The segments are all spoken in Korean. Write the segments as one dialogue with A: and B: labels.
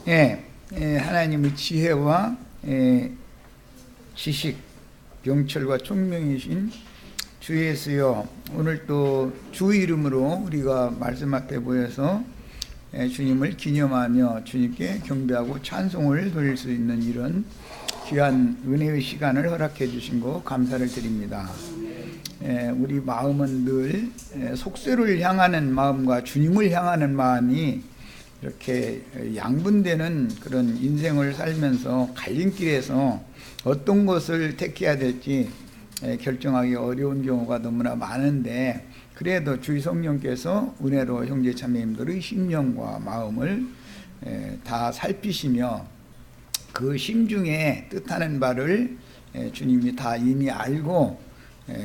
A: 하나님의 지혜와 지식, 명철과 총명이신 주 예수여, 오늘 또 주 이름으로 우리가 말씀 앞에 모여서 주님을 기념하며 주님께 경배하고 찬송을 돌릴 수 있는 이런 귀한 은혜의 시간을 허락해 주신 거 감사를 드립니다. 우리 마음은 늘 속세를 향하는 마음과 주님을 향하는 마음이 이렇게 양분되는 그런 인생을 살면서 갈림길에서 어떤 것을 택해야 될지 결정하기 어려운 경우가 너무나 많은데, 그래도 주의 성령께서 은혜로 형제 자매님들의 심령과 마음을 다 살피시며 그 심중에 뜻하는 바를 주님이 다 이미 알고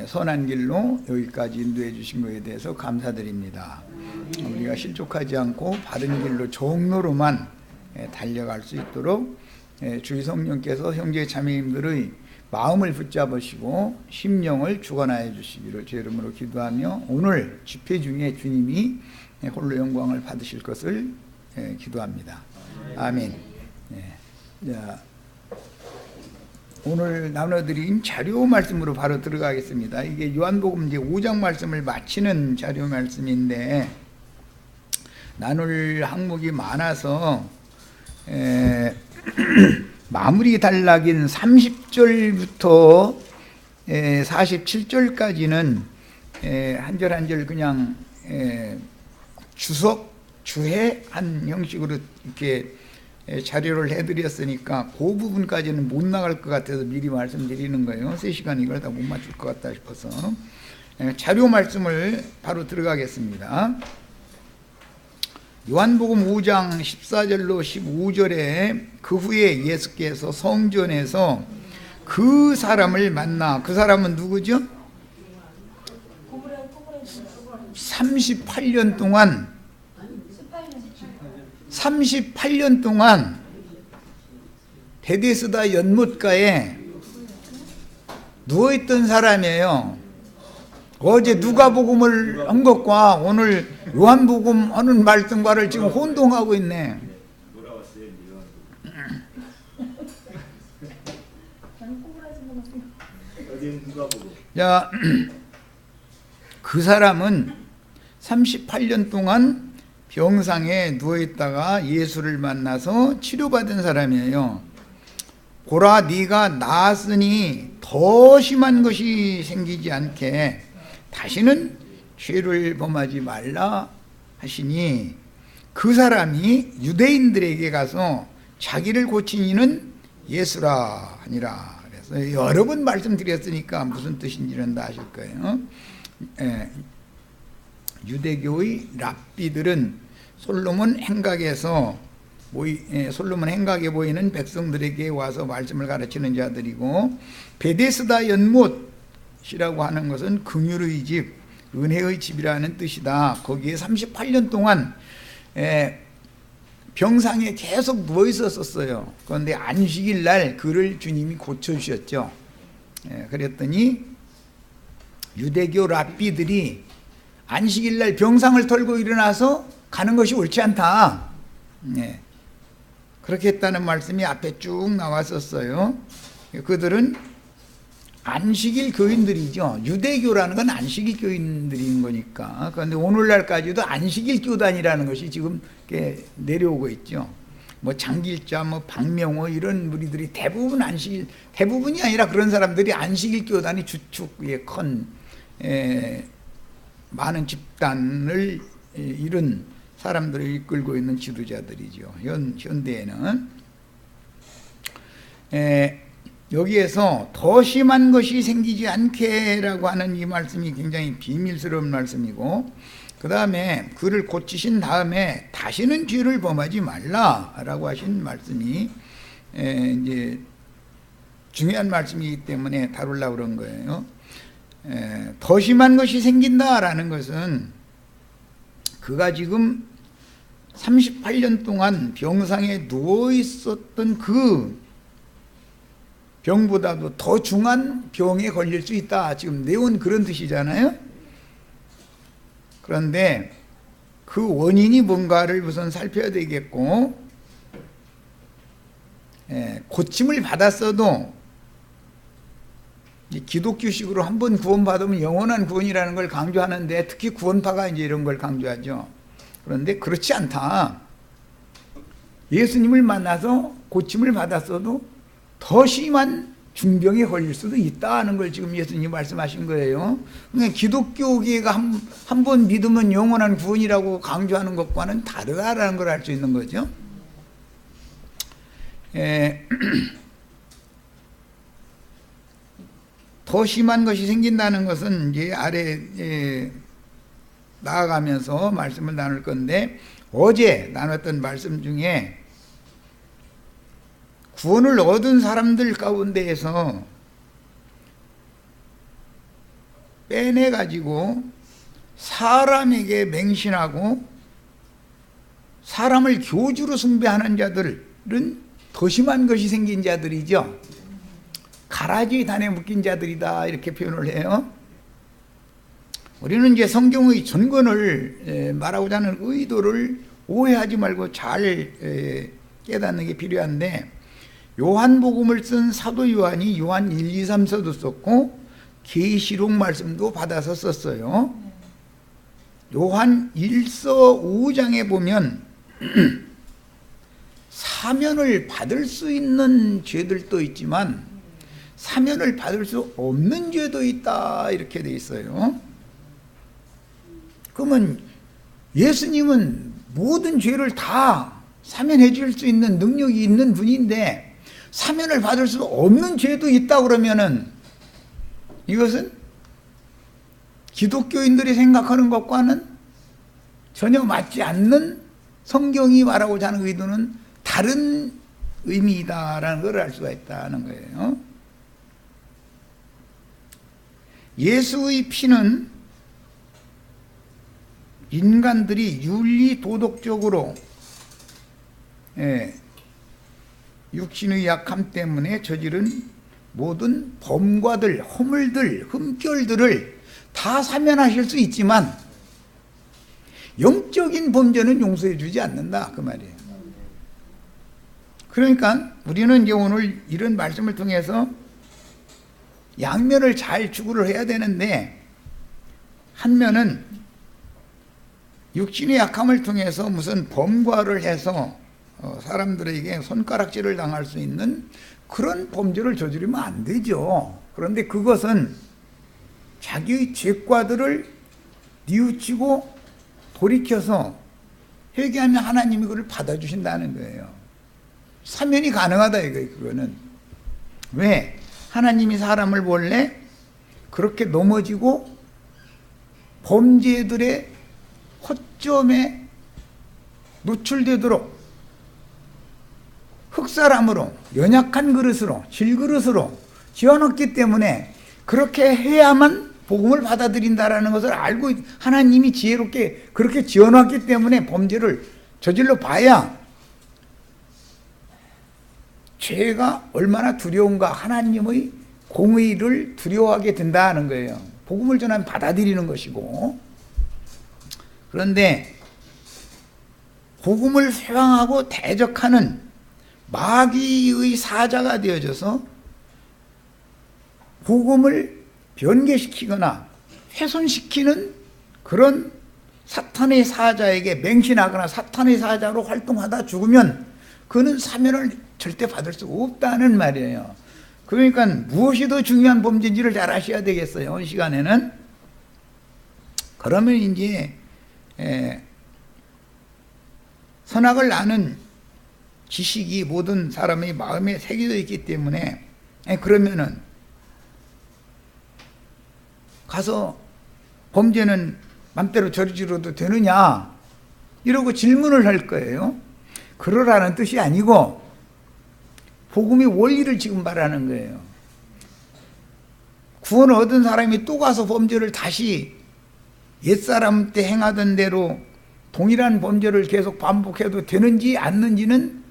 A: 선한 길로 여기까지 인도해 주신 것에 대해서 감사드립니다. 우리가 실족하지 않고 바른 길로 정로로만 달려갈 수 있도록 주의 성령께서 형제 자매님들의 마음을 붙잡으시고 심령을 주관하여 주시기를 주 이름으로 기도하며, 오늘 집회 중에 주님이 홀로 영광을 받으실 것을 기도합니다. 아멘. 자, 오늘 나눠드린 자료 말씀으로 바로 들어가겠습니다. 이게 요한복음 이제 5장 말씀을 마치는 자료 말씀인데, 나눌 항목이 많아서 마무리 단락인 30절부터 47절까지는 한 절 한 절 그냥 주해한 형식으로 이렇게 자료를 해드렸으니까 그 부분까지는 못 나갈 것 같아서 미리 말씀드리는 거예요. 3시간 이걸 다 못 맞출 것 같다 싶어서 자료 말씀을 바로 들어가겠습니다. 요한복음 5장 14절로 15절에 그 후에 예수께서 성전에서 그 사람을 만나, 그 사람은 누구죠? 38년 동안 베데스다 연못가에 누워있던 사람이에요. 어제 누가복음을 한 것과 오늘 요한복음 하는 말씀과를 지금 혼동하고 있네. 자, 그 사람은 38년 동안 병상에 누워있다가 예수를 만나서 치료받은 사람이에요. 보라, 네가 나았으니 더 심한 것이 생기지 않게 다시는 죄를 범하지 말라 하시니, 그 사람이 유대인들에게 가서 자기를 고친 이는 예수라 하니라. 그래서 여러 번 말씀드렸으니까 무슨 뜻인지는 다 아실 거예요. 유대교의 랍비들은 솔로몬 행각에 보이는 백성들에게 와서 말씀을 가르치는 자들이고, 베데스다 연못이라고 하는 것은 긍휼의 집, 은혜의 집이라는 뜻이다. 거기에 38년 동안 병상에 계속 누워 있었어요. 그런데 안식일 날 그를 주님이 고쳐주셨죠. 그랬더니 유대교 랍비들이 안식일 날 병상을 털고 일어나서 가는 것이 옳지 않다, 그렇게 했다는 말씀이 앞에 쭉 나왔었어요. 그들은 안식일 교인들이죠. 유대교라는 건 안식일 교인들인 거니까. 그런데 오늘날까지도 안식일 교단이라는 것이 지금 이렇게 내려오고 있죠. 뭐 장길자, 뭐 박명호 이런 무리들이 대부분이 아니라 그런 사람들이 안식일 교단이 주축에 큰 많은 집단을 이룬 사람들을 이끌고 있는 지도자들이죠. 현대에는 여기에서 더 심한 것이 생기지 않게라고 하는 이 말씀이 굉장히 비밀스러운 말씀이고, 그 다음에 그를 고치신 다음에 다시는 죄를 범하지 말라라고 하신 말씀이 이제 중요한 말씀이기 때문에 다루려고 그런 거예요. 더 심한 것이 생긴다라는 것은 그가 지금 38년 동안 병상에 누워 있었던 그 병보다도 더 중한 병에 걸릴 수 있다, 지금 내온 그런 뜻이잖아요. 그런데 그 원인이 뭔가를 우선 살펴야 되겠고, 고침을 받았어도 기독교식으로 한번 구원받으면 영원한 구원이라는 걸 강조하는데, 특히 구원파가 이제 이런 걸 강조하죠. 그런데 그렇지 않다. 예수님을 만나서 고침을 받았어도 더 심한 중병에 걸릴 수도 있다는 걸 지금 예수님이 말씀하신 거예요. 그러니까 기독교계가 한 번 믿으면 영원한 구원이라고 강조하는 것과는 다르다라는 걸 알 수 있는 거죠. 더 심한 것이 생긴다는 것은 이제 아래 나아가면서 말씀을 나눌 건데, 어제 나눴던 말씀 중에 구원을 얻은 사람들 가운데에서 빼내가지고 사람에게 맹신하고 사람을 교주로 숭배하는 자들은 더 심한 것이 생긴 자들이죠. 가라지 단에 묶인 자들이다, 이렇게 표현을 해요. 우리는 이제 성경의 전권을 말하고자 하는 의도를 오해하지 말고 잘 깨닫는 게 필요한데, 요한복음을 쓴 사도 요한이 요한 1, 2, 3서도 썼고 계시록 말씀도 받아서 썼어요. 요한 1서 5장에 보면 사면을 받을 수 있는 죄들도 있지만 사면을 받을 수 없는 죄도 있다, 이렇게 돼 있어요. 그러면 예수님은 모든 죄를 다 사면해 줄 수 있는 능력이 있는 분인데, 사면을 받을 수 없는 죄도 있다 그러면은 이것은 기독교인들이 생각하는 것과는 전혀 맞지 않는, 성경이 말하고자 하는 의도는 다른 의미이다라는 걸 알 수가 있다는 거예요. 예수의 피는 인간들이 윤리 도덕적으로 육신의 약함 때문에 저지른 모든 범과들, 허물들, 흠결들을 다 사면하실 수 있지만 영적인 범죄는 용서해 주지 않는다, 그 말이에요. 그러니까 우리는 이제 오늘 이런 말씀을 통해서 양면을 잘 추구를 해야 되는데, 한 면은 육신의 약함을 통해서 무슨 범과를 해서 사람들에게 손가락질을 당할 수 있는 그런 범죄를 저지르면 안 되죠. 그런데 그것은 자기의 죄과들을 뉘우치고 돌이켜서 회개하면 하나님이 그걸 받아주신다는 거예요. 사면이 가능하다 이거예요. 그거는 왜? 하나님이 사람을 원래 그렇게 넘어지고 범죄들의 허점에 노출되도록 흙사람으로, 연약한 그릇으로, 질그릇으로 지어놨기 때문에 그렇게 해야만 복음을 받아들인다라는 것을 알고, 하나님이 지혜롭게 그렇게 지어놨기 때문에 범죄를 저질러 봐야 죄가 얼마나 두려운가, 하나님의 공의를 두려워하게 된다는 거예요. 복음을 전하면 받아들이는 것이고. 그런데 복음을 회방하고 대적하는 마귀의 사자가 되어져서 복음을 변개시키거나 훼손시키는 그런 사탄의 사자에게 맹신하거나 사탄의 사자로 활동하다 죽으면 그는 사면을 절대 받을 수 없다는 말이에요. 그러니까 무엇이 더 중요한 범죄인지를 잘 아셔야 되겠어요, 이 시간에는. 그러면 이제 선악을 아는 지식이 모든 사람의 마음에 새겨져 있기 때문에, 그러면은 가서 범죄는 맘대로 저지르도 되느냐 이러고 질문을 할 거예요. 그러라는 뜻이 아니고 복음의 원리를 지금 말하는 거예요. 구원을 얻은 사람이 또 가서 범죄를 다시 옛사람 때 행하던 대로 동일한 범죄를 계속 반복해도 되는지 않는지는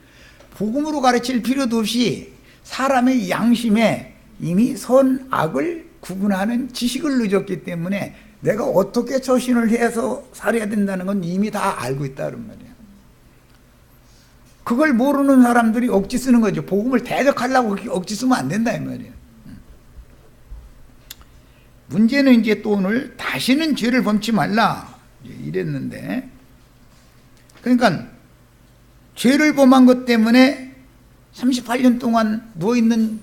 A: 복음으로 가르칠 필요도 없이 사람의 양심에 이미 선악을 구분하는 지식을 늦었기 때문에 내가 어떻게 처신을 해서 살아야 된다는 건 이미 다 알고 있다는 말이에요. 그걸 모르는 사람들이 억지 쓰는 거죠. 복음을 대적하려고 억지 쓰면 안 된다 이 말이에요. 문제는 이제 또 오늘 다시는 죄를 범치 말라 이랬는데, 그러니까 죄를 범한 것 때문에 38년 동안 누워있는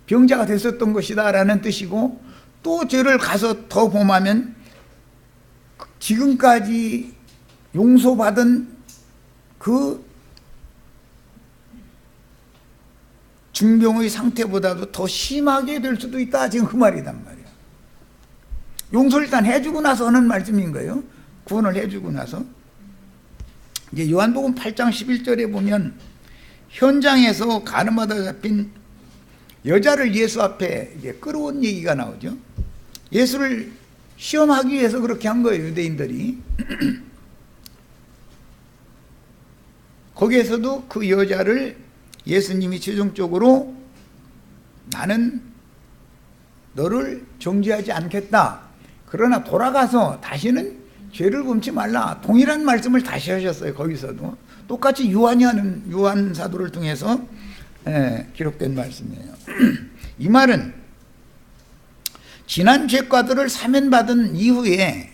A: 병자가 됐었던 것이다 라는 뜻이고, 또 죄를 가서 더 범하면 지금까지 용서받은 그 중병의 상태보다도 더 심하게 될 수도 있다, 지금 그 말이단 말이야. 용서를 일단 해주고 나서 하는 말씀인 거예요. 구원을 해주고 나서. 이제 요한복음 8장 11절에 보면 현장에서 가늠하다 잡힌 여자를 예수 앞에 이제 끌어온 얘기가 나오죠. 예수를 시험하기 위해서 그렇게 한 거예요, 유대인들이. 거기에서도 그 여자를 예수님이 최종적으로 나는 너를 정죄하지 않겠다, 그러나 돌아가서 다시는 죄를 범치 말라, 동일한 말씀을 다시 하셨어요. 거기서도 똑같이 요한이 하는, 요한 사도를 통해서 기록된 말씀이에요. 이 말은 지난 죄과들을 사면받은 이후에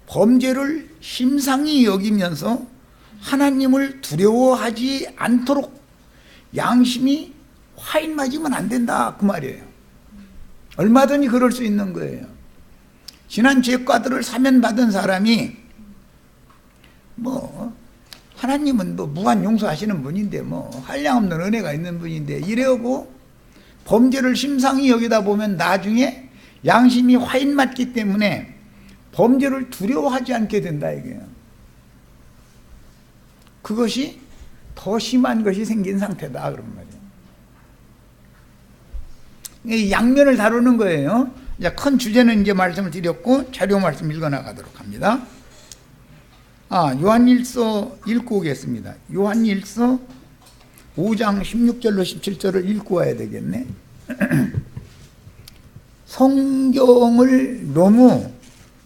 A: 범죄를 심상히 여기면서 하나님을 두려워하지 않도록 양심이 화인 맞으면 안 된다, 그 말이에요. 얼마든지 그럴 수 있는 거예요. 지난 죄과들을 사면받은 사람이 하나님은 무한 용서하시는 분인데 한량없는 은혜가 있는 분인데 이래오고 범죄를 심상히 여기다 보면 나중에 양심이 화인 맞기 때문에 범죄를 두려워하지 않게 된다 이게요. 그것이 더 심한 것이 생긴 상태다, 그런 말이에요. 양면을 다루는 거예요. 이제 큰 주제는 이제 말씀을 드렸고 자료 말씀 읽어나가도록 합니다. 요한일서 읽고 오겠습니다. 요한일서 5장 16절로 17절을 읽고 와야 되겠네. 성경을 너무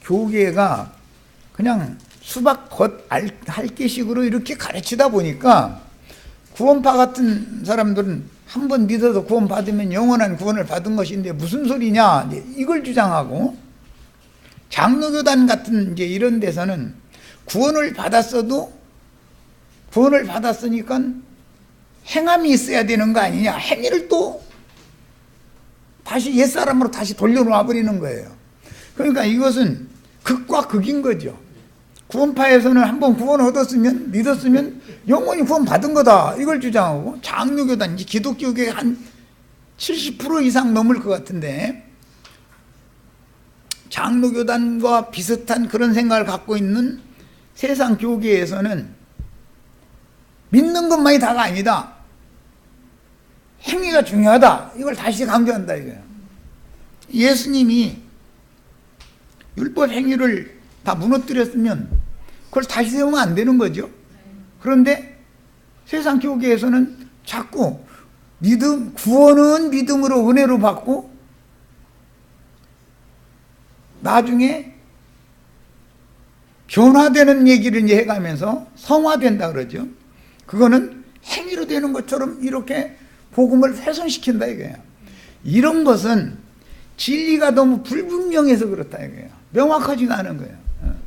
A: 교계가 그냥 수박 겉 핥기식으로 이렇게 가르치다 보니까 구원파 같은 사람들은 한 번 믿어서 구원 받으면 영원한 구원을 받은 것인데 무슨 소리냐, 이걸 주장하고, 장로교단 같은 이제 이런 데서는 구원을 받았으니까 행함이 있어야 되는 거 아니냐, 행위를 또 다시 옛사람으로 다시 돌려놓아 버리는 거예요. 그러니까 이것은 극과 극인 거죠. 구원파에서는 한번 구원 얻었으면, 믿었으면 영원히 구원 받은 거다, 이걸 주장하고, 장로교단, 기독교계 한 70% 이상 넘을 것 같은데 장로교단과 비슷한 그런 생각을 갖고 있는 세상 교계에서는 믿는 것만이 다가 아니다, 행위가 중요하다, 이걸 다시 강조한다 이거예요. 예수님이 율법 행위를 다 무너뜨렸으면 그걸 다시 세우면 안 되는 거죠. 그런데 세상 교계에서는 자꾸 구원은 믿음으로 은혜로 받고 나중에 변화되는 얘기를 이제 해가면서 성화된다 그러죠. 그거는 행위로 되는 것처럼 이렇게 복음을 훼손시킨다 이거예요. 이런 것은 진리가 너무 불분명해서 그렇다 이거예요. 명확하지가 않은 거예요.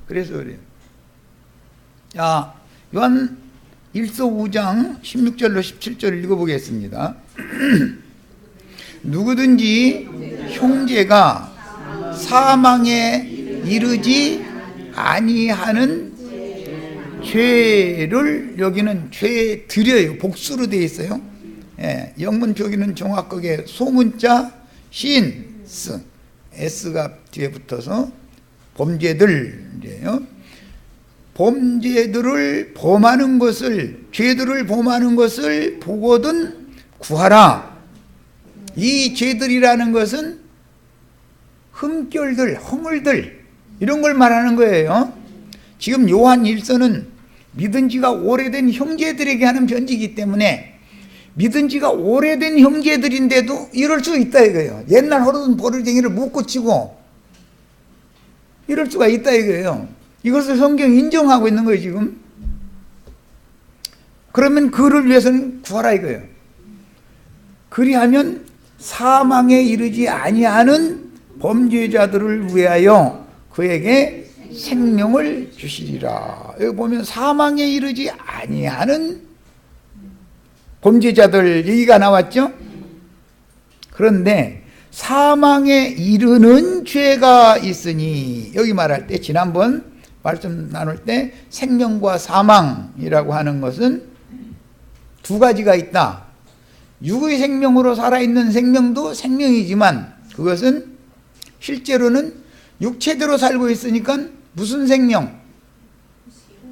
A: 그래서 그래요. 자, 요한 1서 5장 16절로 17절을 읽어보겠습니다. 누구든지 형제가 사망에 이르지 아니하는 죄를, 여기는 죄들이에요. 복수로 되어 있어요. 영문 표기는 정확하게 소문자 신스, S가 뒤에 붙어서 범죄들이에요. 범죄들을 범하는 것을, 죄들을 범하는 것을 보거든 구하라. 이 죄들이라는 것은 흠결들, 허물들, 이런 걸 말하는 거예요. 지금 요한 1서는 믿은 지가 오래된 형제들에게 하는 편지이기 때문에 믿은 지가 오래된 형제들인데도 이럴 수 있다 이거예요. 옛날 허르던 버르쟁이를 못 고치고 이럴 수가 있다 이거예요. 이것을 성경이 인정하고 있는 거예요 지금. 그러면 그를 위해서는 구하라 이거예요. 그리하면 사망에 이르지 아니하는 범죄자들을 위하여 그에게 생명을 주시리라. 여기 보면 사망에 이르지 아니하는 범죄자들 얘기가 나왔죠. 그런데 사망에 이르는 죄가 있으니, 여기 말할 때 지난번 말씀 나눌 때 생명과 사망이라고 하는 것은 두 가지가 있다. 육의 생명으로 살아있는 생명도 생명이지만 그것은 실제로는 육체대로 살고 있으니까 무슨 생명?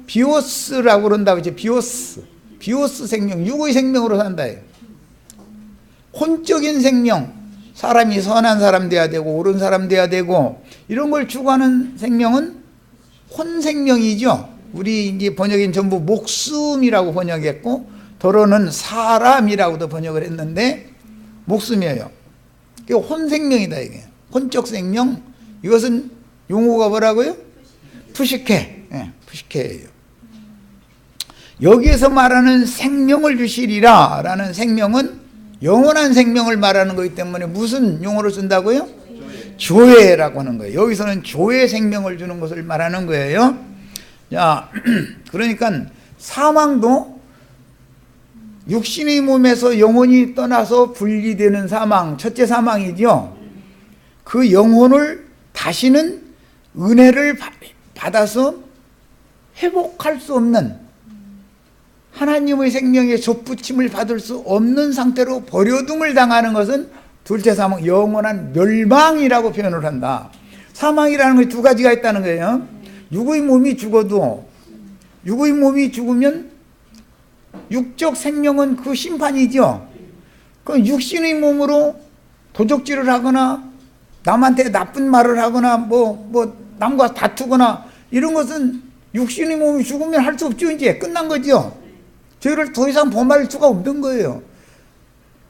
A: 비오스라고 그런다고 했죠. 비오스 생명, 육의 생명으로 산다. 혼적인 생명, 사람이 선한 사람 돼야 되고 옳은 사람 돼야 되고 이런 걸 추구하는 생명은 혼생명이죠. 우리 이제 번역인 전부 목숨이라고 번역했고 더러는 사람이라고도 번역을 했는데 목숨이에요. 그게 혼생명이다 이게. 혼적 생명. 이것은 용어가 뭐라고요? 푸시케. 예, 푸시케예요. 여기에서 말하는 생명을 주시리라 라는 생명은 영원한 생명을 말하는 거기 때문에 무슨 용어를 쓴다고요? 조회라고 하는 거예요. 여기서는 조회 생명을 주는 것을 말하는 거예요. 자, 그러니까 사망도 육신의 몸에서 영혼이 떠나서 분리되는 사망, 첫째 사망이죠. 그 영혼을 다시는 은혜를 받아서 회복할 수 없는, 하나님의 생명에 접붙임을 받을 수 없는 상태로 버려둠을 당하는 것은 둘째 사망, 영원한 멸망이라고 표현을 한다. 사망이라는 것이 두 가지가 있다는 거예요. 육의 몸이 죽어도, 육의 몸이 죽으면 육적 생명은 그 심판이죠. 그 육신의 몸으로 도적질을 하거나 남한테 나쁜 말을 하거나 남과 다투거나 이런 것은 육신의 몸이 죽으면 할 수 없죠. 이제 끝난 거죠. 죄를 더 이상 범할 수가 없는 거예요.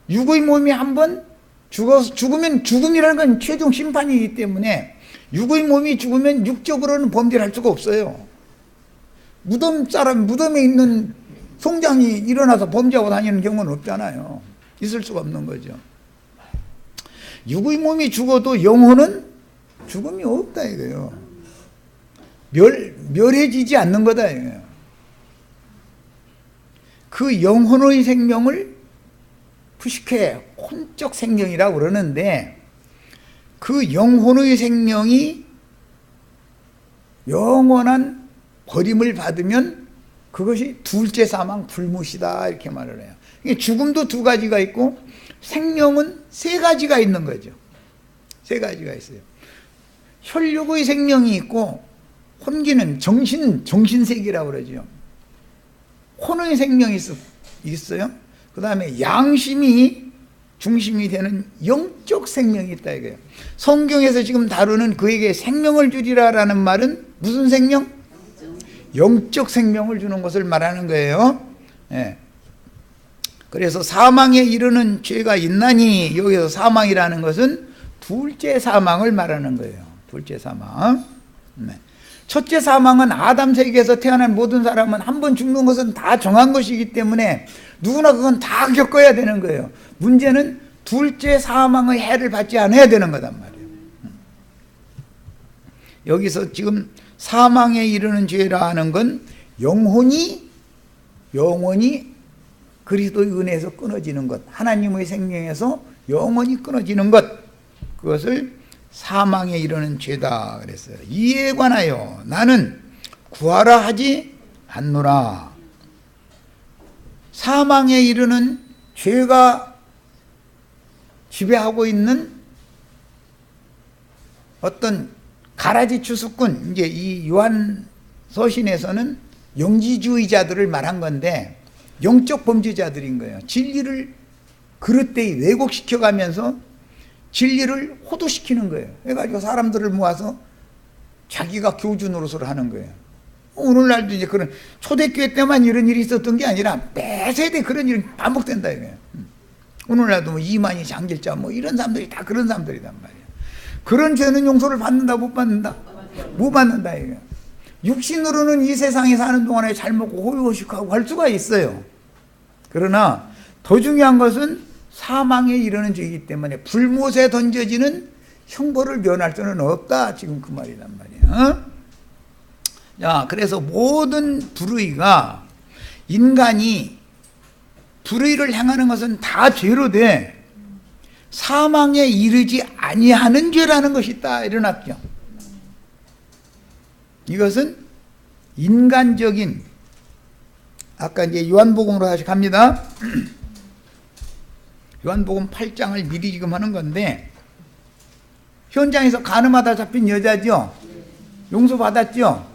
A: 육의 몸이 한번 죽으면 죽음이라는 건 최종 심판이기 때문에 육의 몸이 죽으면 육적으로는 범죄를 할 수가 없어요. 무덤에 있는 송장이 일어나서 범죄하고 다니는 경우는 없잖아요. 있을 수가 없는 거죠. 육의 몸이 죽어도 영혼은 죽음이 없다 이거예요. 멸해지지 않는 거다 이거예요. 그 영혼의 생명을 푸시케 혼적 생명이라고 그러는데 그 영혼의 생명이 영원한 버림을 받으면 그것이 둘째 사망 불못이다 이렇게 말을 해요. 죽음도 두 가지가 있고 생명은 세 가지가 있는 거죠. 세 가지가 있어요. 혈육의 생명이 있고 혼기는 정신세계라고 그러죠. 혼의 생명이 있어요. 그 다음에 양심이 중심이 되는 영적 생명이 있다 이거예요. 성경에서 지금 다루는 그에게 생명을 주리라라는 말은 무슨 생명? 영적 생명을 주는 것을 말하는 거예요. 예. 그래서 사망에 이르는 죄가 있나니 여기서 사망이라는 것은 둘째 사망을 말하는 거예요. 둘째 사망. 네. 첫째 사망은 아담 세계에서 태어난 모든 사람은 한 번 죽는 것은 다 정한 것이기 때문에 누구나 그건 다 겪어야 되는 거예요. 문제는 둘째 사망의 해를 받지 않아야 되는 거단 말이에요. 여기서 지금 사망에 이르는 죄라 하는 건 영혼이 그리스도의 은혜에서 끊어지는 것, 하나님의 생명에서 영원히 끊어지는 것, 그것을 사망에 이르는 죄다 그랬어요. 이에 관하여 나는 구하라 하지 않노라. 사망에 이르는 죄가 지배하고 있는 어떤 가라지 추수꾼, 이제 이 요한 서신에서는 영지주의자들을 말한 건데 영적 범죄자들인 거예요. 진리를 그릇되이 왜곡시켜가면서 진리를 호도시키는 거예요. 그래가지고 사람들을 모아서 자기가 교주 노릇을 하는 거예요. 오늘날도 이제 그런 초대교회 때만 이런 일이 있었던 게 아니라 매 세대 그런 일이 반복된다 이거예요. 오늘날도 이만희 장길자 이런 사람들이 다 그런 사람들이단 말이에요. 그런 죄는 용서를 받는다 못 받는다? 못 받는다 이거예요. 육신으로는 이 세상에 사는 동안에 잘 먹고 호의호식하고 할 수가 있어요. 그러나 더 중요한 것은 사망에 이르는 죄이기 때문에 불못에 던져지는 형벌을 면할 수는 없다. 지금 그 말이란 말이야. 자, 그래서 모든 불의가, 인간이 불의를 행하는 것은 다 죄로 돼 사망에 이르지 아니하는 죄라는 것이 있다. 일어났죠. 이것은 인간적인, 아까 이제 요한복음으로 다시 갑니다. 요한복음 8장을 미리 지금 하는 건데, 현장에서 간음하다 잡힌 여자죠. 용서받았죠.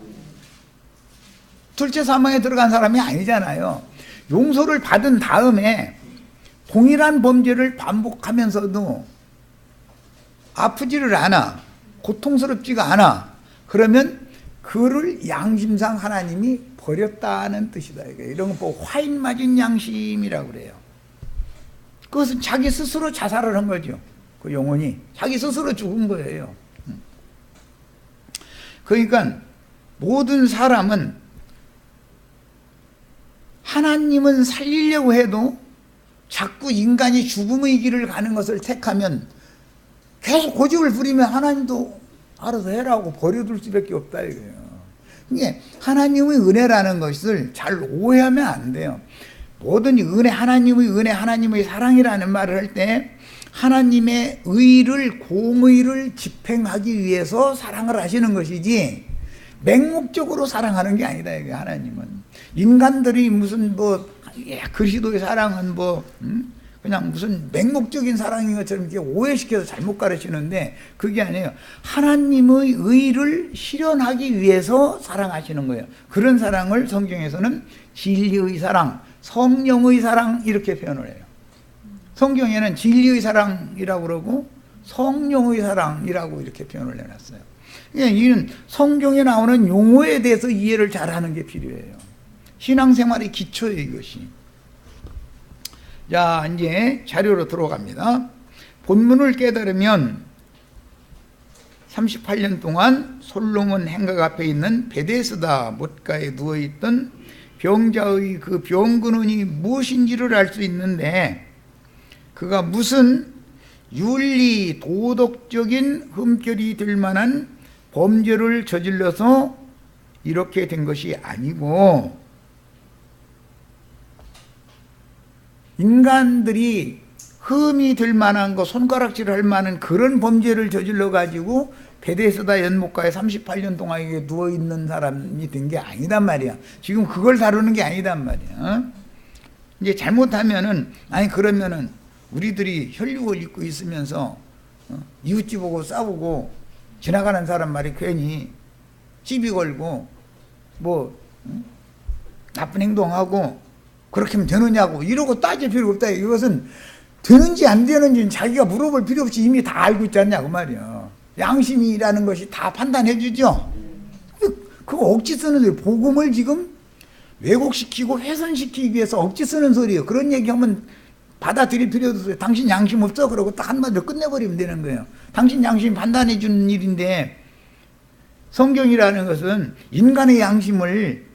A: 둘째 사망에 들어간 사람이 아니잖아요. 용서를 받은 다음에 동일한 범죄를 반복하면서도 아프지를 않아, 고통스럽지가 않아. 그러면 그를 양심상 하나님이 버렸다는 뜻이다. 이런 거 보고 화인 맞은 양심이라고 그래요. 그것은 자기 스스로 자살을 한 거죠. 그 영혼이 자기 스스로 죽은 거예요. 그러니까 모든 사람은 하나님은 살리려고 해도 자꾸 인간이 죽음의 길을 가는 것을 택하면 계속 고집을 부리면 하나님도 알아서 해라고 버려둘 수밖에 없다 이거예요. 이게 하나님의 은혜라는 것을 잘 오해하면 안 돼요. 모든 은혜, 하나님의 은혜, 하나님의 사랑이라는 말을 할 때 하나님의 의를, 공의를 집행하기 위해서 사랑을 하시는 것이지 맹목적으로 사랑하는 게 아니다. 이게 하나님은 인간들이 무슨 뭐 그리스도의 사랑은 뭐 그냥 무슨 맹목적인 사랑인 것처럼 이렇게 오해시켜서 잘못 가르치는데 그게 아니에요. 하나님의 의를 실현하기 위해서 사랑하시는 거예요. 그런 사랑을 성경에서는 진리의 사랑, 성령의 사랑 이렇게 표현을 해요. 성경에는 진리의 사랑이라고 그러고 성령의 사랑이라고 이렇게 표현을 해놨어요. 이는 성경에 나오는 용어에 대해서 이해를 잘하는 게 필요해요. 신앙생활의 기초예요, 이것이. 자, 이제 자료로 들어갑니다. 본문을 깨달으면 38년 동안 솔로몬 행각 앞에 있는 베데스다 못가에 누워있던 병자의 그 병근원이 무엇인지를 알 수 있는데 그가 무슨 윤리, 도덕적인 흠결이 될 만한 범죄를 저질러서 이렇게 된 것이 아니고 인간들이 흠이 될 만한 거, 손가락질 할 만한 그런 범죄를 저질러 가지고 베데스다 연못가에 38년 동안 이게 누워있는 사람이 된 게 아니단 말이야. 지금 그걸 다루는 게 아니단 말이야. 이제 잘못하면은, 아니 그러면은 우리들이 혈육을 입고 있으면서 이웃집 보고 싸우고 지나가는 사람 말이 괜히 시비 걸고 뭐 나쁜 행동하고 그렇게 하면 되느냐고 이러고 따질 필요가 없다. 이것은 되는지 안 되는지는 자기가 물어볼 필요 없이 이미 다 알고 있지 않냐고 말이야. 양심이라는 것이 다 판단해 주죠. 그거 억지 쓰는 소리. 복음을 지금 왜곡시키고 훼손시키기 위해서 억지 쓰는 소리예요. 그런 얘기하면 받아들일 필요도 없어요. 당신 양심 없어? 그러고 딱 한마디로 끝내버리면 되는 거예요. 당신 양심 판단해 주는 일인데 성경이라는 것은 인간의 양심을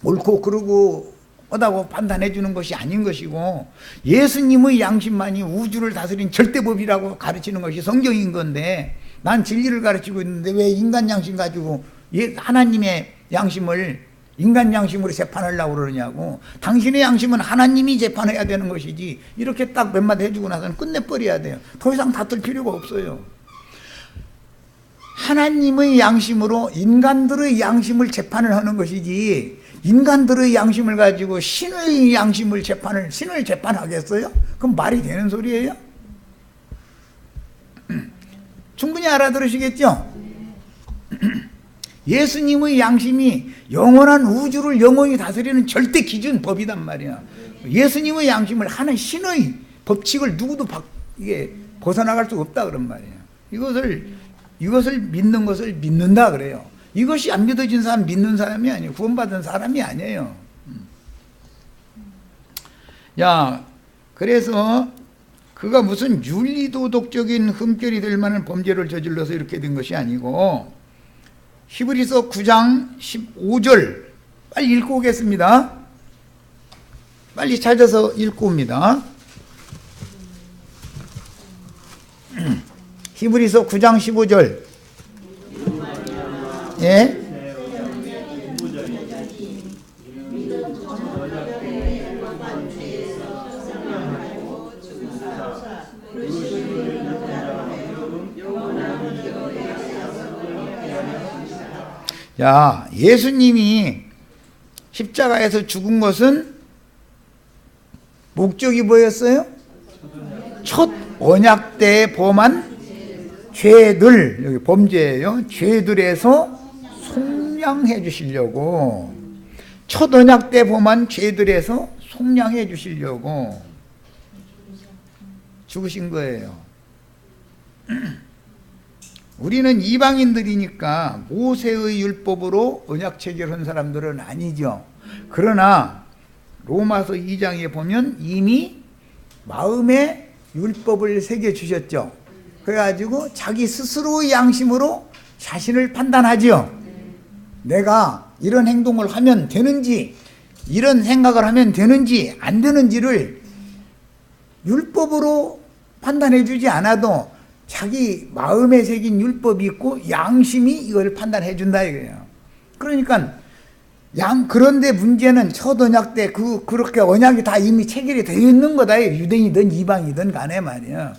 A: 옳고 그르고 하다고 판단해 주는 것이 아닌 것이고 예수님의 양심만이 우주를 다스린 절대법이라고 가르치는 것이 성경인 건데 난 진리를 가르치고 있는데 왜 인간 양심 가지고 하나님의 양심을 인간 양심으로 재판하려고 그러냐고. 당신의 양심은 하나님이 재판해야 되는 것이지 이렇게 딱 몇 마디 해주고 나서는 끝내버려야 돼요. 더 이상 다툴 필요가 없어요. 하나님의 양심으로 인간들의 양심을 재판을 하는 것이지 인간들의 양심을 가지고 신의 양심을 신을 재판하겠어요? 그럼 말이 되는 소리예요? 충분히 알아들으시겠죠? 예수님의 양심이 영원한 우주를 영원히 다스리는 절대 기준 법이단 말이야. 예수님의 양심을 하는 신의 법칙을 누구도 이게 벗어나갈 수 없다 그런 말이에요. 이것을 믿는 것을 믿는다 그래요. 이것이 안 믿어진 사람 믿는 사람이 아니에요. 구원받은 사람이 아니에요. 야, 그래서 그가 무슨 윤리도덕적인 흠결이 될 만한 범죄를 저질러서 이렇게 된 것이 아니고 히브리서 9장 15절 빨리 읽고 오겠습니다. 빨리 찾아서 읽고 옵니다. 히브리서 9장 15절. 예? 야, 예수님이 십자가에서 죽은 것은 목적이 뭐였어요? 첫 언약 때 범한 죄들, 여기 범죄예요. 죄들에서 속량해 주시려고, 첫 언약 때 범한 죄들에서 속량해 주시려고 죽으신 거예요. 우리는 이방인들이니까 모세의 율법으로 언약 체결한 사람들은 아니죠. 그러나 로마서 2장에 보면 이미 마음에 율법을 새겨 주셨죠. 그래가지고 자기 스스로의 양심으로 자신을 판단하죠. 내가 이런 행동을 하면 되는지, 이런 생각을 하면 되는지 안 되는지를 율법으로 판단해 주지 않아도 자기 마음에 새긴 율법이 있고 양심이 이걸 판단해 준다 이거예요. 그러니까 그런데 문제는 첫 언약 때 그렇게 언약이 다 이미 체결이 되어 있는 거다. 유대인이든 이방이든 간에 말이야.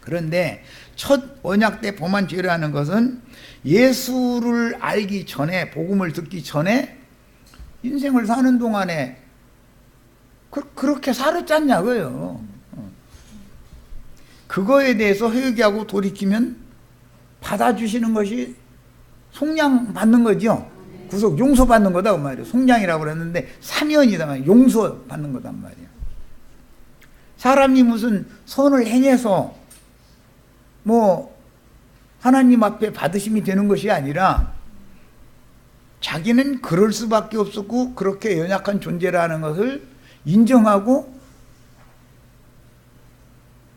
A: 그런데 첫 언약 때 범한 죄라는 것은 예수를 알기 전에, 복음을 듣기 전에 인생을 사는 동안에 그렇게 살았잖냐고요. 그거에 대해서 회개하고 돌이키면 받아주시는 것이 속량 받는 거죠. 구속 용서 받는 거다 그 말이에요. 속량이라고 그랬는데 사면이다 말이에요. 용서 받는 거단 말이에요. 사람이 무슨 선을 행해서 뭐 하나님 앞에 받으심이 되는 것이 아니라 자기는 그럴 수밖에 없었고 그렇게 연약한 존재라는 것을 인정하고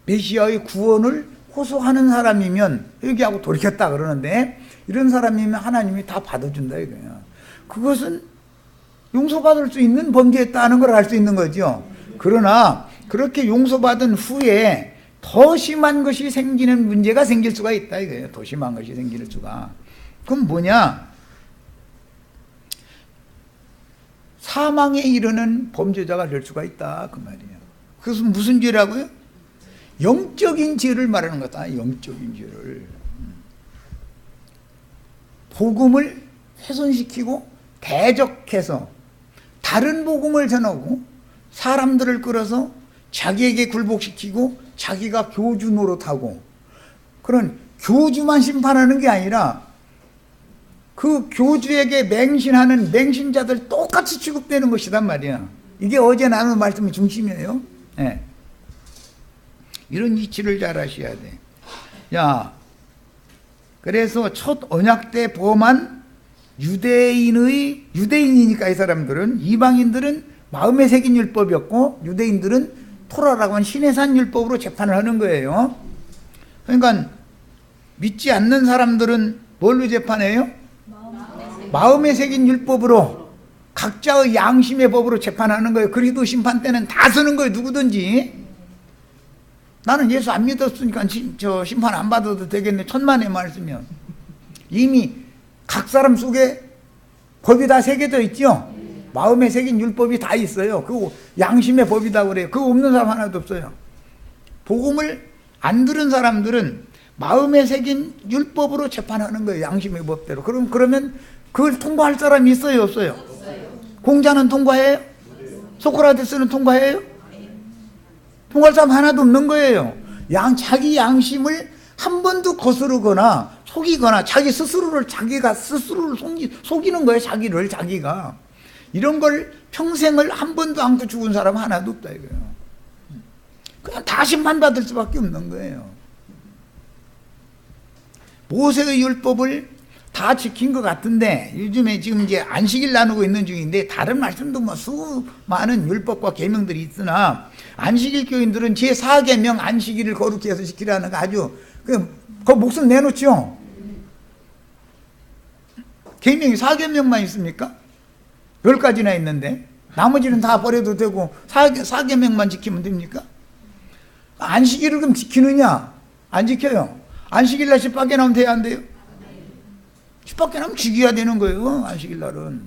A: 메시아의 구원을 호소하는 사람이면 회개하고 돌이켰다 그러는데, 이런 사람이면 하나님이 다 받아준다 이거야. 그것은 용서받을 수 있는 범죄였다는 걸 알 수 있는 거죠. 그러나 그렇게 용서받은 후에 더 심한 것이 생기는 문제가 생길 수가 있다 이거예요. 더 심한 것이 생길 수가. 그럼 뭐냐? 사망에 이르는 범죄자가 될 수가 있다 그 말이에요. 그것은 무슨 죄라고요? 영적인 죄를 말하는 거다. 영적인 죄를. 복음을 훼손시키고 대적해서 다른 복음을 전하고 사람들을 끌어서 자기에게 굴복시키고 자기가 교주 노릇하고, 그런 교주만 심판하는 게 아니라 그 교주에게 맹신하는 맹신자들 똑같이 취급되는 것이란 말이야. 이게 어제 나눈 말씀의 중심이에요. 네. 이런 이치를 잘 아셔야 돼. 야, 그래서 첫 언약 때 범한 유대인이니까 이 사람들은, 이방인들은 마음에 새긴 율법이었고 유대인들은 토라라고 하는 시내산 율법으로 재판을 하는 거예요. 그러니까 믿지 않는 사람들은 뭘로 재판해요? 마음에 새긴 율법으로, 각자의 양심의 법으로 재판하는 거예요. 그리스도 심판 때는 다 쓰는 거예요. 누구든지. 나는 예수 안 믿었으니까 저 심판 안 받아도 되겠네. 천만의 말씀이면. 이미 각 사람 속에 법이 다 새겨져 있죠. 마음에 새긴 율법이 다 있어요. 그거 양심의 법이다 그래요. 그거 없는 사람 하나도 없어요. 복음을 안 들은 사람들은 마음에 새긴 율법으로 재판하는 거예요. 양심의 법대로. 그러면 그걸 통과할 사람이 있어요, 없어요? 공자는 통과해요? 소크라테스는 통과해요? 통과할 사람 하나도 없는 거예요. 자기 양심을 한 번도 거스르거나 속이거나 자기가 스스로를 속이는 거예요. 자기가. 이런 걸 평생을 한 번도 안고 죽은 사람 하나도 없다 이거예요. 그냥 다 심판받을 수밖에 없는 거예요. 모세의 율법을 다 지킨 것 같은데, 요즘에 지금 이제 안식일 나누고 있는 중인데 다른 말씀도 뭐 수많은 율법과 계명들이 있으나 안식일 교인들은 제4계명 안식일을 거룩히 해서 지키라는 거 아주 그 목숨 내놓죠. 계명이 4계명만 있습니까? 10가지나 있는데 나머지는 다 버려도 되고 사계명만 지키면 됩니까? 안식일을 그럼 지키느냐? 안 지켜요. 안식일 날 집 밖에 나오면 돼야 안 돼요? 집 밖에 나오면 죽여야 되는 거예요. 안식일 날은.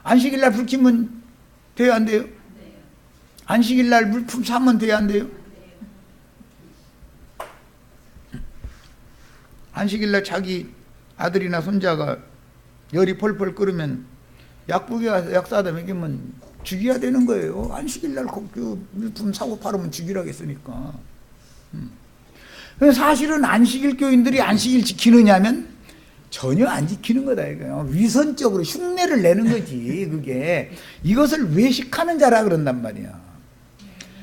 A: 안식일 날 불 켜면 돼야 안 돼요? 안식일 날 물품 사면 돼야 안 돼요? 안식일 날 자기 아들이나 손자가 열이 펄펄 끓으면 약국에 가서 약 사다 먹이면 죽여야 되는 거예요. 안식일 날 그 물품 사고 팔으면 죽이라겠으니까. 사실은 안식일 교인들이 안식일 지키느냐면 전혀 안 지키는 거다 이거요. 위선적으로 흉내를 내는 거지. 그게 이것을 외식하는 자라 그런단 말이야.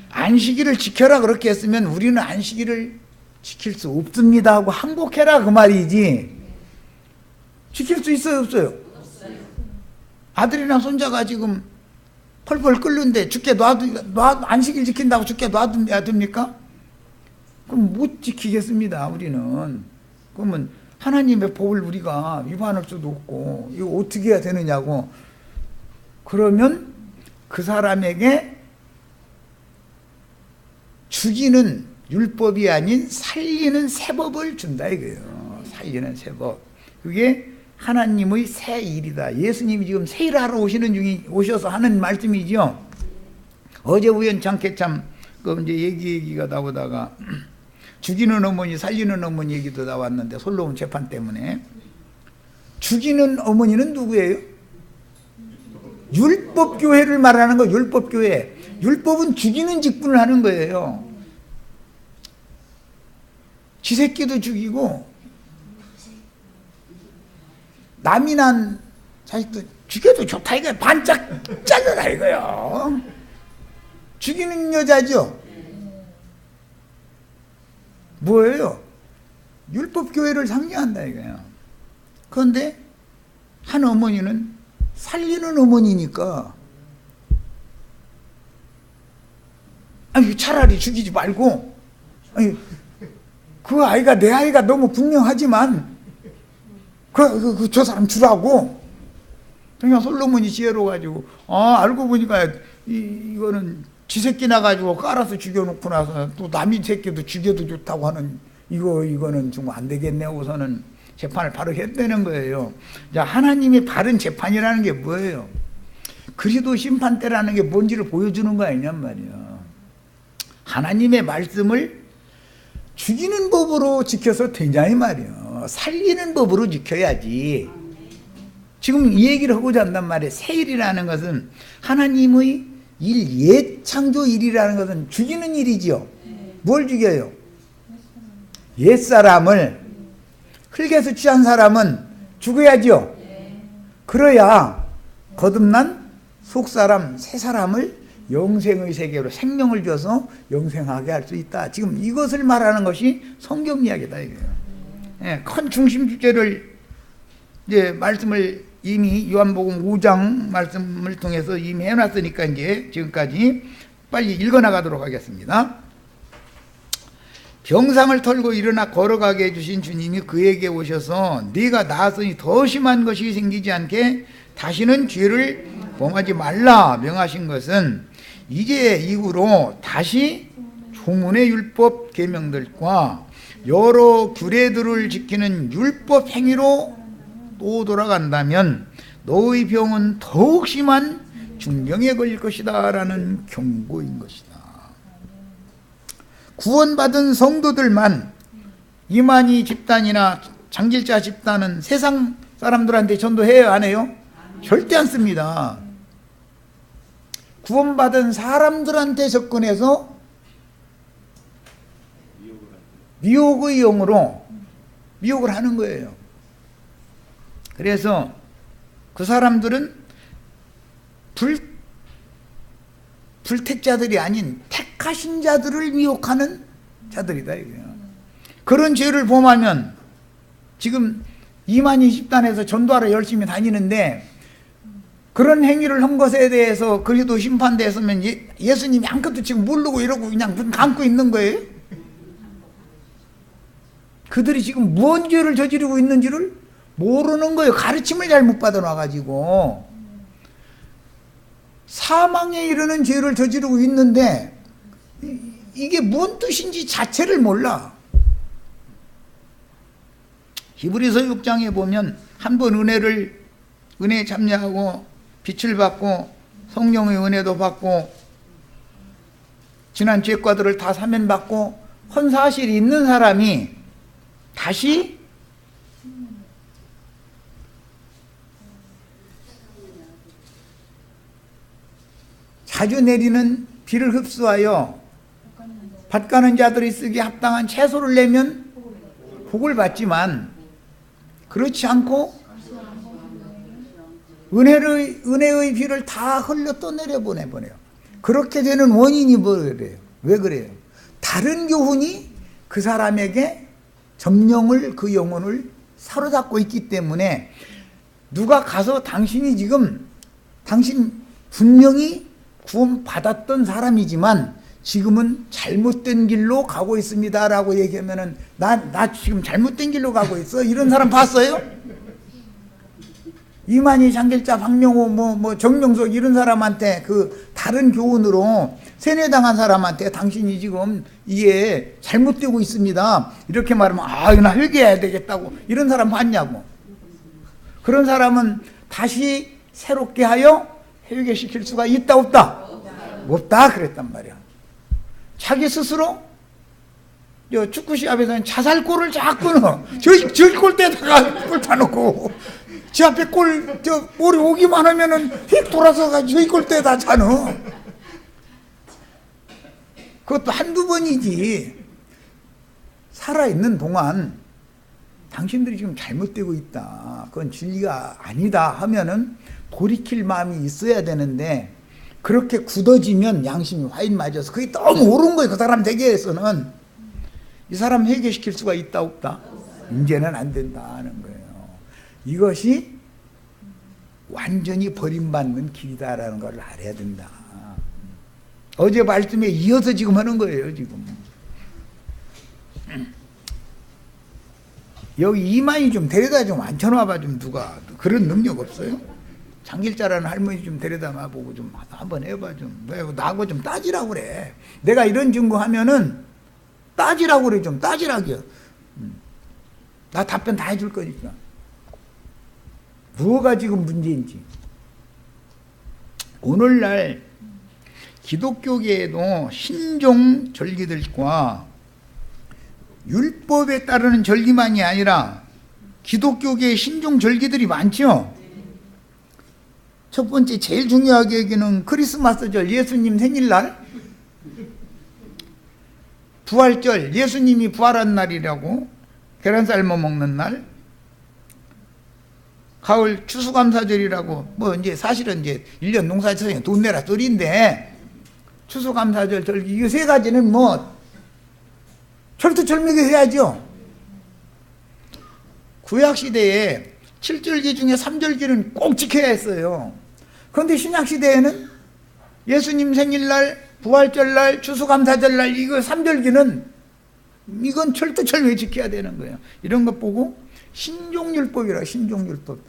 A: 안식일을 지켜라 그렇게 했으면 우리는 안식일을 지킬 수 없습니다 하고 항복해라 그 말이지. 지킬 수 있어요 없어요? 아들이나 손자가 지금 펄펄 끓는데 죽게 안식일 지킨다고 죽게 놔둬야 됩니까? 그럼 못 지키겠습니다 우리는. 그러면 하나님의 법을 우리가 위반할 수도 없고 이거 어떻게 해야 되느냐고. 그러면 그 사람에게 죽이는 율법이 아닌 살리는 세법을 준다 이거예요. 살리는 세법. 그게 하나님의 새 일이다. 예수님이 지금 새 일을 하러 오셔서 하는 말씀이죠. 어제 우연찮게 참 그 이제 얘기가 나오다가 죽이는 어머니 살리는 어머니 얘기도 나왔는데 솔로몬 재판 때문에. 죽이는 어머니는 누구예요? 율법교회를 말하는 거. 율법교회. 율법은 죽이는 직분을 하는 거예요. 지 새끼도 죽이고 남이 난 자식도 죽여도 좋다 이거야. 반짝 잘라라 이거요. 죽이는 여자죠. 뭐예요? 율법교회를 상징한다 이거야. 그런데 한 어머니는 살리는 어머니니까 아니 차라리 죽이지 말고, 아니 그 아이가 내 아이가 너무 분명하지만 저 사람 주라고. 그냥 솔로몬이 지혜로워가지고 알고 보니까 이거는 지 새끼 나가지고 깔아서 죽여놓고 나서 또 남이 새끼도 죽여도 좋다고 하는 이거는 좀 안 되겠네 하고서는 재판을 바로 했다는 거예요. 자, 하나님의 바른 재판이라는 게 뭐예요? 그리스도 심판 때라는 게 뭔지를 보여주는 거 아니냔 말이야. 하나님의 말씀을 죽이는 법으로 지켜서 되냐 이 말이야. 살리는 법으로 지켜야지. 지금 이 얘기를 하고자 한단 말이에요. 새일이라는 것은 하나님의 일, 옛창조 일이라는 것은 죽이는 일이지요. 뭘 죽여요? 옛사람을. 흙에서 취한 사람은 죽어야죠. 그래야 거듭난 속사람, 새 사람을 영생의 세계로 생명을 줘서 영생하게 할 수 있다. 지금 이것을 말하는 것이 성경 이야기다 이거예요. 예, 큰 중심 주제를 이제 말씀을 이미 요한복음 5장 말씀을 통해서 이미 해놨으니까 이제 지금까지 빨리 읽어나가도록 하겠습니다. 병상을 털고 일어나 걸어가게 해주신 주님이 그에게 오셔서 네가 나았으니 더 심한 것이 생기지 않게 다시는 죄를 범하지 말라 명하신 것은 이제 이후로 다시 조문의 율법 계명들과 여러 규례들을 지키는 율법 행위로 또 돌아간다면 너의 병은 더욱 심한 중병에 걸릴 것이다 라는 경고인 것이다. 구원받은 성도들만 이만희 집단이나 장길자 집단은 세상 사람들한테 전도해요 안 해요? 절대 안 씁니다. 구원받은 사람들한테 접근해서 미혹의 영으로 미혹을 하는 거예요. 그래서 그 사람들은 불택자들이 아닌 택하신 자들을 미혹하는 자들이다 이거예요. 그런 죄를 범하면 지금 이만희 집단에서 전도하러 열심히 다니는데 그런 행위를 한 것에 대해서 그리도 심판되었으면 예수님이 아무것도 지금 모르고 이러고 그냥 눈 감고 있는 거예요. 그들이 지금 무슨 죄를 저지르고 있는지를 모르는 거예요. 가르침을 잘못 받아놔가지고. 사망에 이르는 죄를 저지르고 있는데 이게 뭔 뜻인지 자체를 몰라. 히브리서 6장에 보면 한 번 은혜에 참여하고 빛을 받고 성령의 은혜도 받고 지난 죄과들을 다 사면받고 헌 사실이 있는 사람이 다시 자주 내리는 비를 흡수하여 밭가는 자들이 쓰기에 합당한 채소를 내면 복을 받지만 그렇지 않고 은혜의 비를 다 흘려 떠내려 보내버려요. 그렇게 되는 원인이 뭐래요? 왜 그래요? 다른 교훈이 그 사람에게 점령을, 그 영혼을 사로잡고 있기 때문에 누가 가서 당신 분명히 구원 받았던 사람이지만 지금은 잘못된 길로 가고 있습니다 라고 얘기하면은 나 지금 잘못된 길로 가고 있어? 이런 사람 봤어요? 이만희, 장길자, 박명호, 정명석 이런 사람한테 그 다른 교훈으로 세뇌당한 사람한테 당신이 지금 이게 잘못되고 있습니다 이렇게 말하면 나 회개해야 되겠다고 이런 사람 봤냐고. 그런 사람은 다시 새롭게 하여 회개시킬 수가 있다 없다? 없다 그랬단 말이야. 자기 스스로 축구 시합에서는 자살골을 자꾸 넣어. 저희 골대에다가 골 다 넣고 지 앞에 볼이 오기만 하면은 휙 돌아서 저희 골대에다 차 넣어. 그것도 한두 번이지. 살아있는 동안 당신들이 지금 잘못되고 있다, 그건 진리가 아니다 하면은 돌이킬 마음이 있어야 되는데 그렇게 굳어지면 양심이 화인 맞아서 그게 너무 옳은 거예요. 그 사람 대개에서는. 이 사람 회개시킬 수가 있다 없다? 이제는 안 된다 하는 거예요. 이것이 완전히 버림받는 길이다라는 걸 알아야 된다. 어제 말씀에 이어서 지금 하는 거예요. 지금 여기 이만희 좀 데려다 좀 앉혀놔봐. 좀 누가 그런 능력 없어요? 장길자라는 할머니 좀 데려다 놔보고 좀 한번 해봐. 좀 왜 나하고 좀 따지라고 그래. 내가 이런 증거 하면은 따지라고 그래. 좀 따지라고요. 나 답변 다 해줄 거니까. 뭐가 지금 문제인지. 오늘날 기독교계에도 신종 절기들과 율법에 따르는 절기만이 아니라 기독교계의 신종 절기들이 많죠. 첫 번째 제일 중요하게 여기는 크리스마스절, 예수님 생일날, 부활절, 예수님이 부활한 날이라고, 계란 삶아 먹는 날, 가을 추수감사절이라고, 이제 사실은 이제 1년 농사지어서 돈 내라 소리인데, 추수감사절, 절기, 이 세 가지는 철두철미하게 해야죠. 구약시대에 7절기 중에 3절기는 꼭 지켜야 했어요. 그런데 신약시대에는 예수님 생일날, 부활절날, 추수감사절날, 이거 3절기는 이건 철두철미하게 지켜야 되는 거예요. 이런 것 보고 신종율법이라. 신종율법.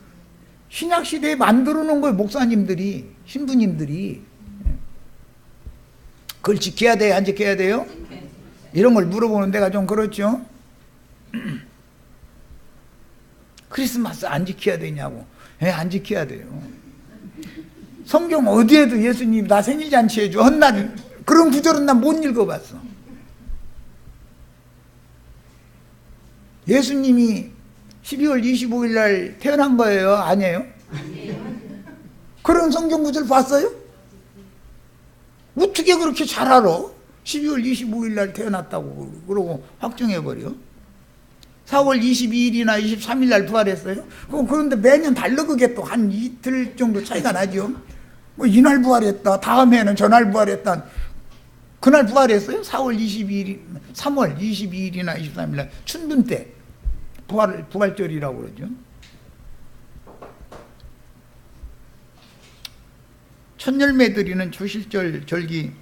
A: 신약시대에 만들어 놓은 거예요. 목사님들이, 신부님들이. 그걸 지켜야 돼요? 안 지켜야 돼요? 이런 걸 물어보는 데가 좀 그렇죠. 크리스마스 안 지켜야 되냐고. 안 지켜야 돼요. 성경 어디에도 예수님 나 생일잔치 해줘 헛날 그런 구절은 난 못 읽어봤어. 예수님이 12월 25일 날 태어난 거예요? 아니에요? 그런 성경 구절 봤어요? 어떻게 그렇게 잘 알아? 12월 25일 날 태어났다고 그러고 확정해버려. 4월 22일이나 23일 날 부활했어요. 그런데 매년 달러 그게 또 한 이틀 정도 차이가 나죠. 이날 부활했다, 다음 해는 저날 부활했다. 그날 부활했어요? 4월 22일, 3월 22일이나 23일 날 춘분 때 부활절이라고 그러죠. 첫열매 드리는 주실절 절기,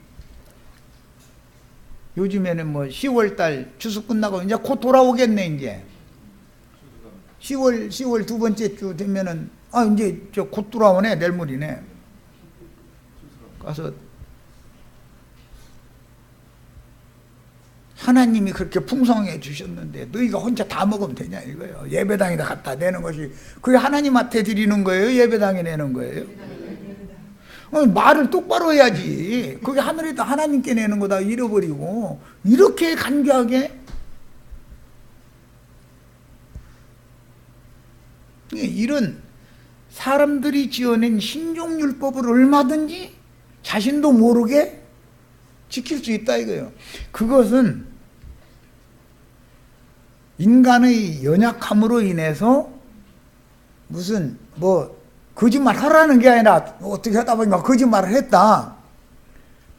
A: 요즘에는 10월달 추수 끝나고 이제 곧 돌아오겠네. 이제 10월 두 번째 주 되면은 이제 곧 돌아오네. 내일 모레네. 가서 하나님이 그렇게 풍성해 주셨는데 너희가 혼자 다 먹으면 되냐 이거예요. 예배당에다 갖다 내는 것이 그게 하나님한테 드리는 거예요? 예배당에 내는 거예요? 말을 똑바로 해야지. 그게 하늘에다 하나님께 내는 거다 잃어버리고 이렇게 간교하게. 이런 사람들이 지어낸 신종율법을 얼마든지 자신도 모르게 지킬 수 있다 이거예요. 그것은 인간의 연약함으로 인해서 무슨 뭐 거짓말 하라는 게 아니라 어떻게 하다 보니까 거짓말을 했다.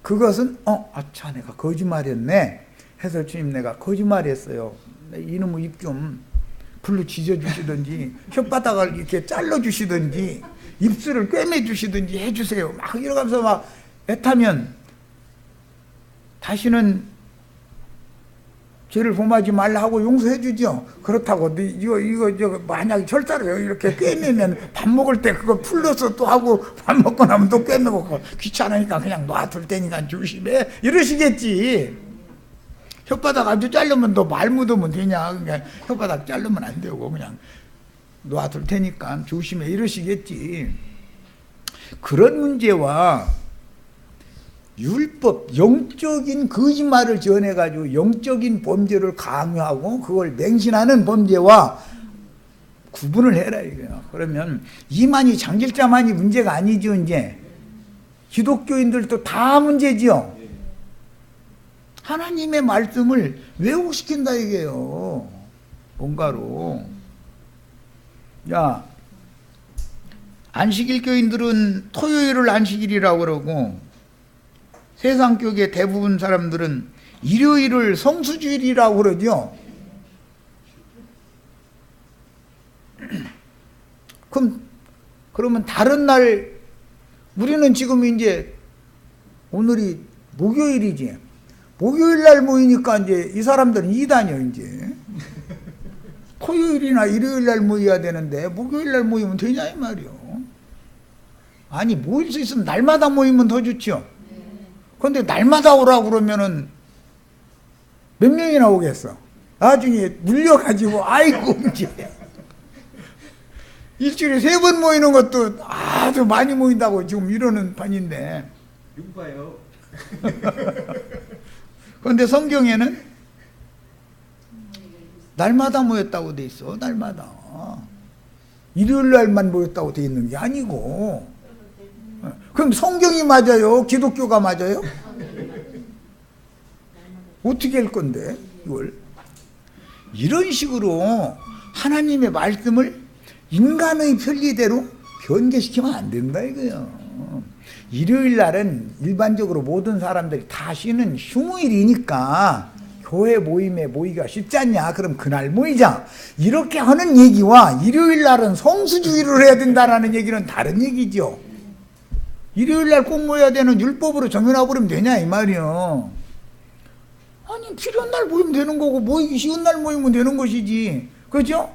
A: 그것은 아차 내가 거짓말했네 해서 주님 내가 거짓말했어요. 이놈의 입 좀 불로 지져주시든지 혓바닥을 이렇게 잘라주시든지 입술을 꿰매주시든지 해주세요. 막 이러면서 막 애타면 다시는 죄를 범하지 말라 하고 용서해 주죠. 그렇다고 이거 만약에 절대로 이렇게 꿰매면 밥 먹을 때 그거 풀러서 또 하고 밥 먹고 나면 또 꿰매고 귀찮으니까 그냥 놔둘 테니까 조심해 이러시겠지. 혓바닥 아주 자르면 너 말 묻으면 되냐. 그러니까 혓바닥 자르면 안 되고 그냥 놔둘 테니까 조심해 이러시겠지. 그런 문제와 율법, 영적인 거짓말을 전해가지고 영적인 범죄를 강요하고 그걸 맹신하는 범죄와 구분을 해라 이거야. 그러면 이만희 장길자만이 문제가 아니죠. 이제 기독교인들도 다 문제지요. 하나님의 말씀을 왜곡시킨다 이게요. 뭔가로. 야, 안식일 교인들은 토요일을 안식일이라고 그러고 세상 교계 대부분 사람들은 일요일을 성수주일이라고 그러죠. 그러면 다른 날 우리는 지금 이제 오늘이 목요일이지. 목요일 날 모이니까 이제 이 사람들은 이단이요 이제. 토요일이나 일요일 날 모여야 되는데 목요일 날 모이면 되냐 이 말이요. 아니 모일 수 있으면 날마다 모이면 더 좋죠. 그런데 날마다 오라고 그러면은 몇 명이나 오겠어. 나중에 물려가지고 아이고 이제 일주일에 3번 모이는 것도 아주 많이 모인다고 지금 이러는 판인데.
B: 육파요.
A: 그런데 성경에는 날마다 모였다고 돼 있어. 날마다. 일요일 날만 모였다고 돼 있는 게 아니고. 그럼 성경이 맞아요? 기독교가 맞아요? 어떻게 할 건데 이걸? 이런 식으로 하나님의 말씀을 인간의 편리대로 변개시키면 안 된다 이거예요. 일요일 날은 일반적으로 모든 사람들이 다 쉬는 휴무일이니까 교회 모임에 모이기가 쉽지 않냐. 그럼 그날 모이자. 이렇게 하는 얘기와 일요일 날은 성수주의를 해야 된다는 얘기는 다른 얘기죠. 일요일 날 꼭 모여야 되는 율법으로 정해놔버리면 되냐 이 말이요. 아니 필요한 날 모이면 되는 거고 모이기 쉬운 날 모이면 되는 것이지. 그죠?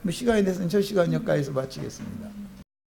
A: 뭐 시간이 됐으면 저 시간 여기까지서 마치겠습니다.